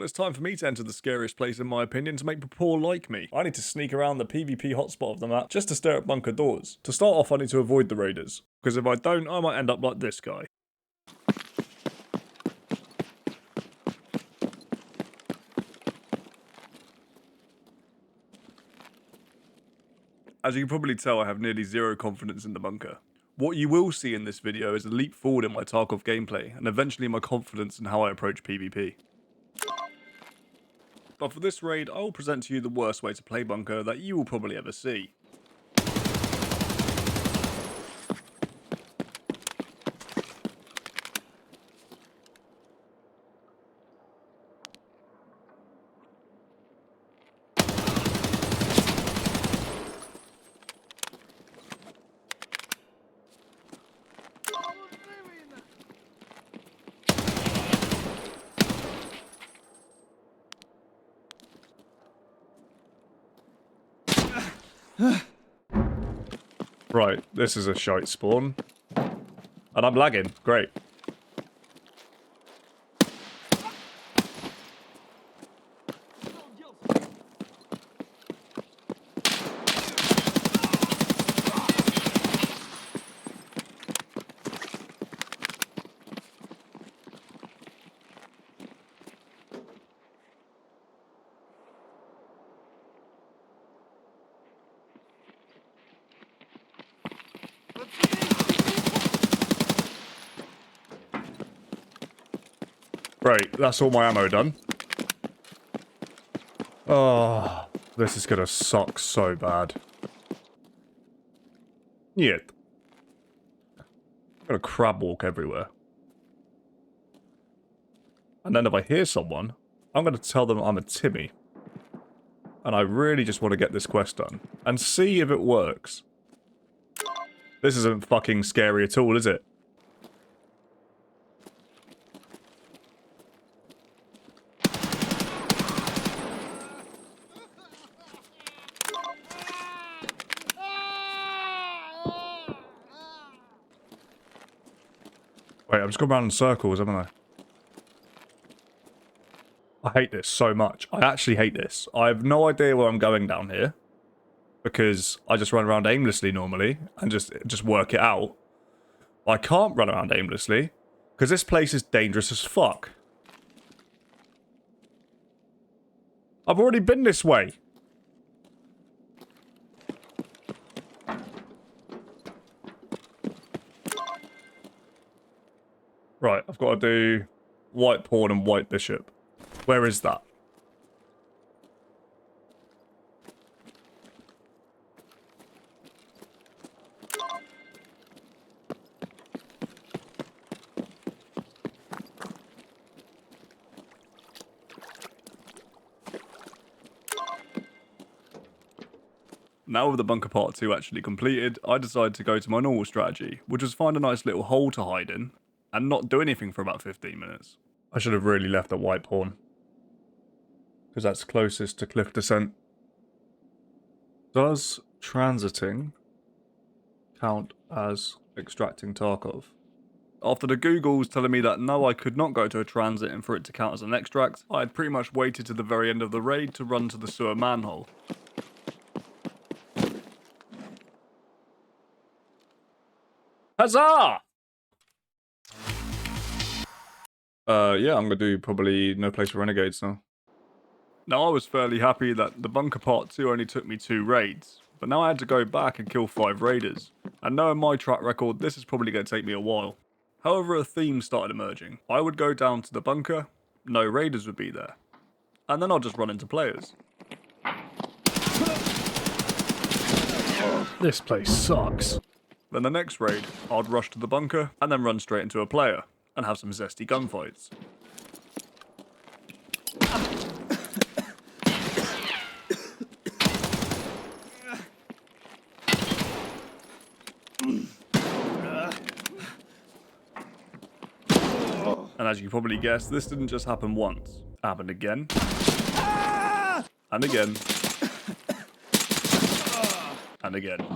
But it's time for me to enter the scariest place in my opinion to make Prapor like me. I need to sneak around the PvP hotspot of the map just to stare at bunker doors. To start off I need to avoid the raiders, because if I don't I might end up like this guy. As you can probably tell, I have nearly zero confidence in the bunker. What you will see in this video is a leap forward in my Tarkov gameplay, and eventually my confidence in how I approach PvP. But for this raid, I will present to you the worst way to play bunker that you will probably ever see. Right, this is a shite spawn. And I'm lagging, great. Great, that's all my ammo done. Oh, this is gonna suck so bad. Yeah. I'm gonna crab walk everywhere. And then if I hear someone, I'm gonna tell them I'm a Timmy. And I really just want to get this quest done. And see if it works. This isn't fucking scary at all, is it? Wait, I'm just going around in circles, haven't I? I hate this so much. I actually hate this. I have no idea where I'm going down here. Because I just run around aimlessly normally. And just work it out. I can't run around aimlessly. Because this place is dangerous as fuck. I've already been this way. Right, I've got to do white pawn and white bishop. Where is that? Now with the bunker part 2 actually completed, I decided to go to my normal strategy, which was find a nice little hole to hide in, and not do anything for about 15 minutes. I should have really left the white pawn. Because that's closest to cliff descent. Does transiting count as extracting Tarkov? After the Googles telling me that no, I could not go to a transit and for it to count as an extract, I had pretty much waited to the very end of the raid to run to the sewer manhole. Huzzah! Yeah, I'm gonna do probably No Place For Renegades now. Now, I was fairly happy that the bunker part 2 only took me 2 raids, but now I had to go back and kill 5 raiders, and knowing my track record, this is probably going to take me a while. However, a theme started emerging. I would go down to the bunker, no raiders would be there, and then I'll just run into players. This place sucks. Then the next raid, I'd rush to the bunker, and then run straight into a player, and have some zesty gunfights. And as you can probably guess, this didn't just happen once. It happened again. And again. And again.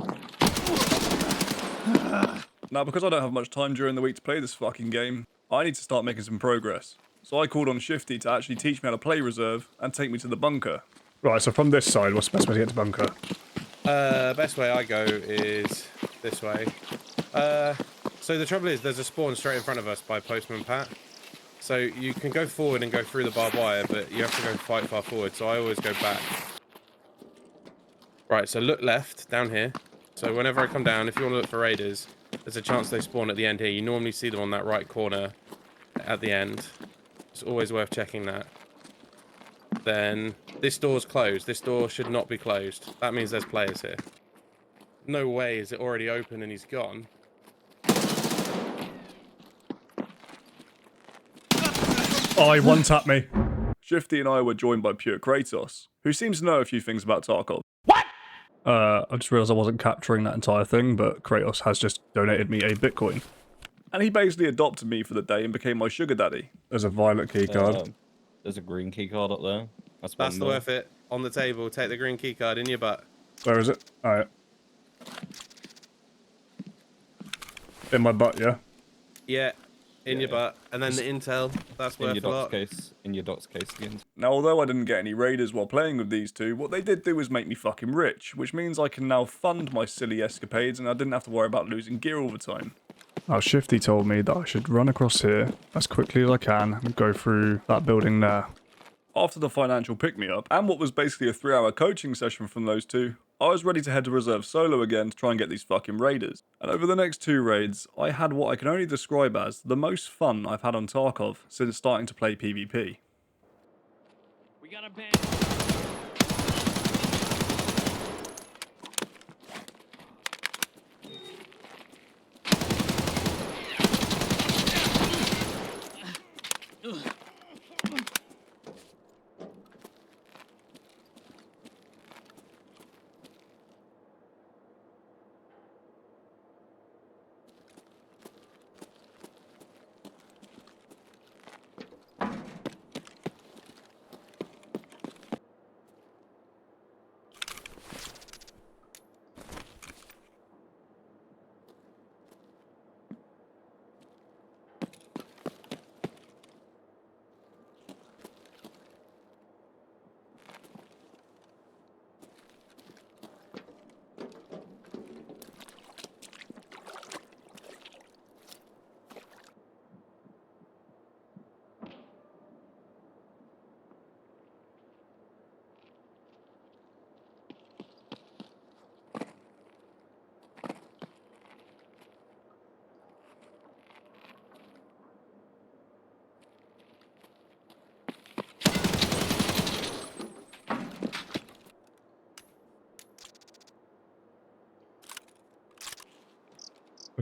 Now, because I don't have much time during the week to play this fucking game, I need to start making some progress. so I called on Shifty to actually teach me how to play reserve and take me to the bunker. Right, so from this side, what's the best way to get to bunker? Best way I go is this way. So the trouble is, there's a spawn straight in front of us by Postman Pat. So you can go forward and go through the barbed wire, but you have to go quite far forward. So I always go back. Right, so look left down here. So whenever I come down, if you want to look for raiders, there's a chance they spawn at the end here. You normally see them on that right corner at the end. It's always worth checking that. Then this door's closed. This door should not be closed. That means there's players here. No way is it already open and he's gone. Oh, he one-tapped me. Shifty and I were joined by Pure Kratos, who seems to know a few things about Tarkov. I just realised I wasn't capturing that entire thing, but Kratos has just donated me a Bitcoin. And he basically adopted me for the day and became my sugar daddy. There's a violet key card. There's a green key card up there. That's the worth it. On the table, take the green key card in your butt. Where is it? Alright. In my butt, yeah? Yeah, in your butt. And then the intel, that's worth a lot. In your doc's case again. Now, although I didn't get any raiders while playing with these two, what they did do was make me fucking rich, which means I can now fund my silly escapades and I didn't have to worry about losing gear all the time. Now, Shifty told me that I should run across here as quickly as I can and go through that building there. After the financial pick-me-up, and what was basically a 3-hour coaching session from those two, I was ready to head to reserve solo again to try and get these fucking raiders. And over the next 2 raids, I had what I can only describe as the most fun I've had on Tarkov since starting to play PvP. We got a ban.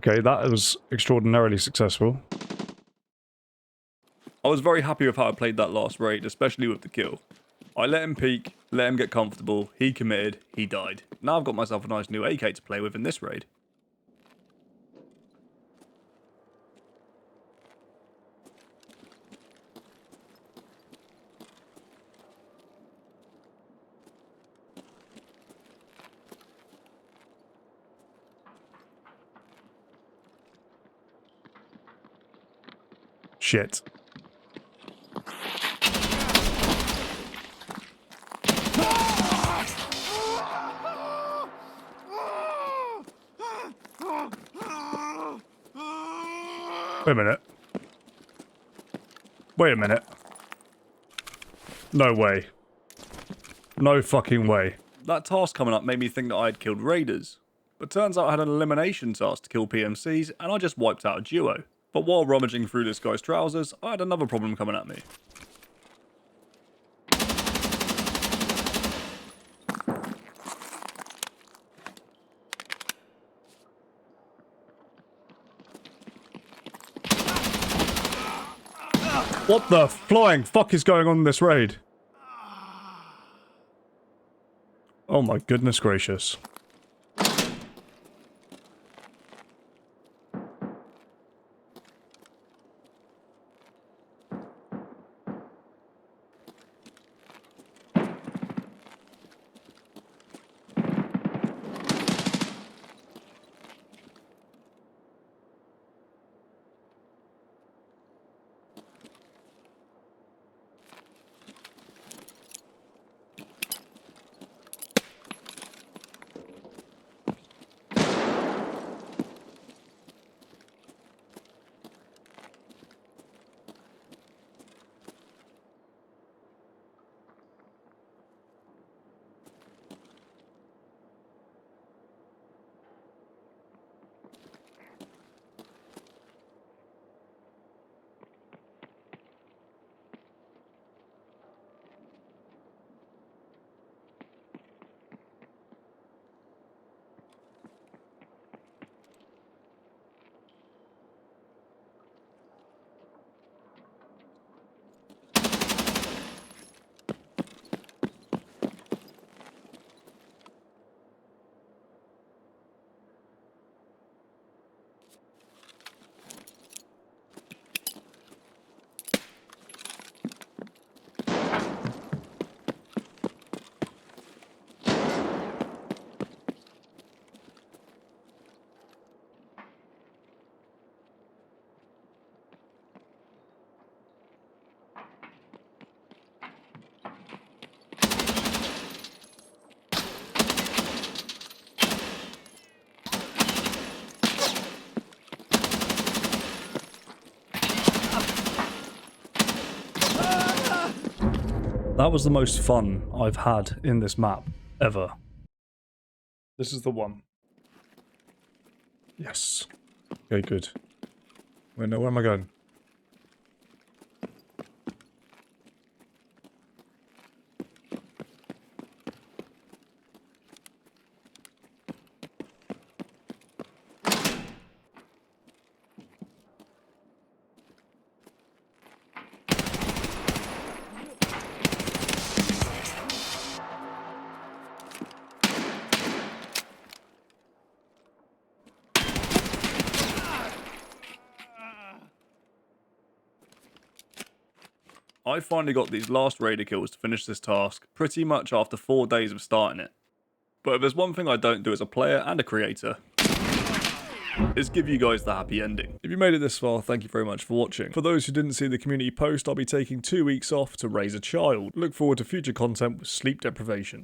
Okay, that was extraordinarily successful. I was very happy with how I played that last raid, especially with the kill. I let him peek, let him get comfortable, he committed, he died. Now I've got myself a nice new AK to play with in this raid. Shit. Wait a minute. Wait a minute. No way. No fucking way. That task coming up made me think that I had killed raiders. But turns out I had an elimination task to kill PMCs and I just wiped out a duo. But while rummaging through this guy's trousers, I had another problem coming at me. What the flying fuck is going on in this raid? Oh my goodness gracious. That was the most fun I've had in this map ever. This is the one. Yes. Okay, good. Wait, no, where am I going? I finally got these last raider kills to finish this task pretty much after 4 days of starting it. But if there's one thing I don't do as a player and a creator, is give you guys the happy ending. If you made it this far, thank you very much for watching. For those who didn't see the community post, I'll be taking 2 weeks off to raise a child. Look forward to future content with sleep deprivation.